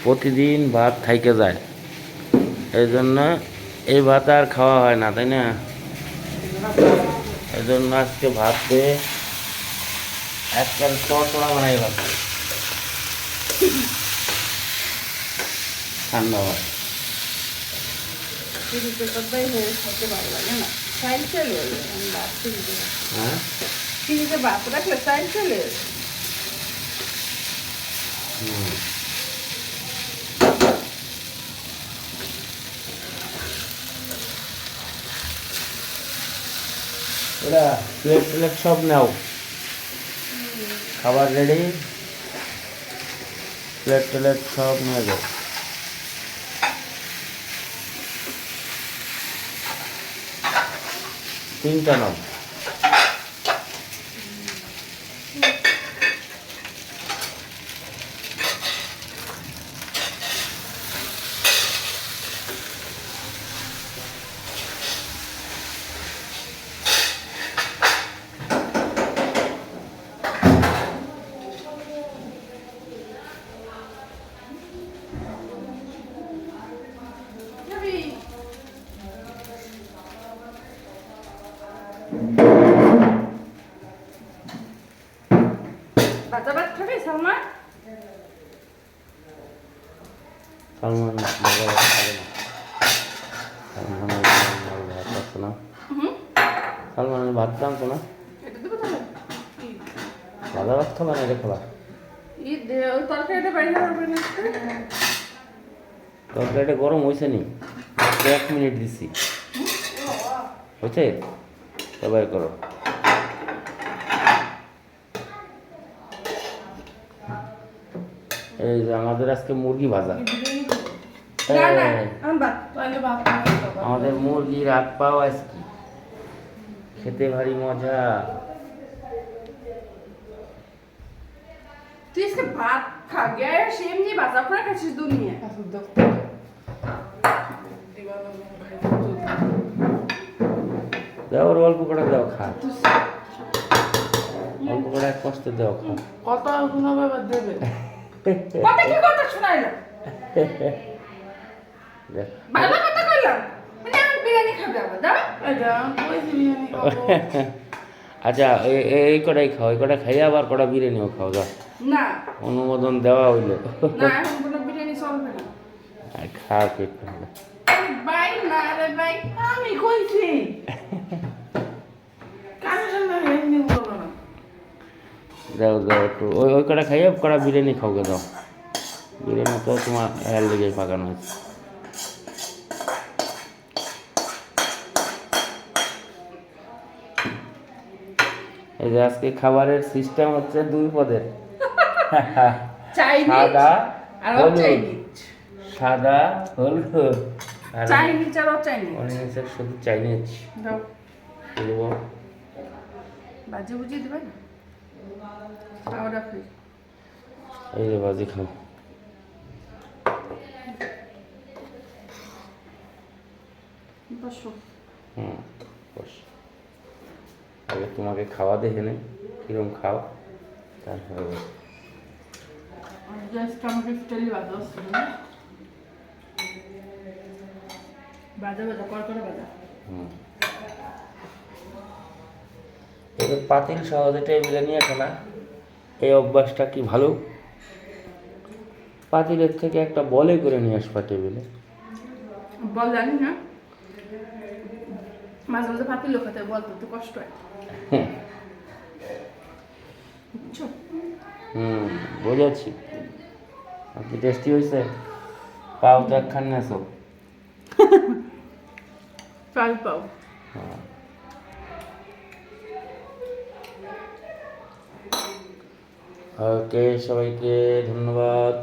প্রতিদিন ভাত খাইতে যায়, এই জন্য এই ভাত আর খাওয়া হয় না, তাই না? এই জন্য আজকে ভাত দিয়ে একবার চড়চড়া বানাই ভাত, ঠান্ডা ভাত। হ্যাঁ, ভাত রাখলে টাইম চলে। ওরা প্লেট প্লেট সব নাও, খাবার রেডি, প্লেট প্লেট সব নিয়ে যাও। তিনটা নাও। ভাজা ভাত খাবি সালমান? সালমান ভাজা ভাত খাবে না, সালমানের ভাত আছে না, সালমানের ভাত আনতো না, এটা দেবো তাহলে? ভাজা ভাত খাবা না, এটা খাবা? তরকারিটা বাইরে হবে না। তরকারিটা গরম হয়েছে নি, 1 মিনিট দিছি, হয়েছে? এবার করো। এই যে আমাদের আজকে মুরগি ভাজা, আমাদের মুরগির হাত পাও আজকে খেতে ভারী মজা। তুই আজকে ভাত খা, গ্যাস এমনি ভাজা করে খাচ্ছিস দুনিয়া। দাও, ওর অল্প করে দাও, খা, অল্প করে এক কষ্ট দাও, খা। কথা শোনাবে বা দেবে? কথা কি কথা শোনাইলাম? ভালো কথা কইলাম, মানে আমি বিরিয়ানি খাবে আবার দাও। এটা কইছি বিরিয়ানি খাবো। আচ্ছা, এই কটাই খাও, এই কটা খাইয়া আবার কটা বিরিয়ানিও খাও, যাও। না, অনুমোদন দেওয়া হইলো। না এখন কোনো বিরিয়ানি চলবে না। খাও পেট ঠান্ডা। ভাই না রে ভাই, আমি কইছি কানে ঠান্ডা এমনি বলবো না। দাও দাও একটু, ওই কটা খাইয়া কটা বিরিয়ানি খাও গে, দাও। বিরিয়ানি তো তোমার হেয়ার লেগে পাকানো হয়েছে। এই যে আজকে খাবারের সিস্টেম হচ্ছে 2 পদের, সাদা হলুদ, সাদা হলুদ, আর চাইনিজ আর চাইনিজ, অনিমেষের শুধু চাইনিজ দাও দেবো। বাজে বুঝে দেবে না, খাওয়াটা ফ্রি। এই যে বাজি খাও। বসো। বস, আগে তোমাকে খাওয়া দেখে নে কিরম খাও, তারপরে বস। জাস্ট আমাকে স্টাইল বাজা আসছে না, বাজা বাজা কর করে বাজা। এবার পাতিল সহজে টেবিলে নিয়ে খেলা, এই অভ্যাসটা কি ভালো? পাতিলের থেকে একটা বলে করে নিয়ে আসবা টেবিলে। বল জানি না, মাঝে মাঝে পাতিল লোকাতে বলতে তো কষ্ট হয়। বুঝছো? বুঝেছি। কি টেস্টি হয়েছে? পাও তো একখান নেছো। ফ্রাই পাও। ওকে, সবাইকে ধন্যবাদ।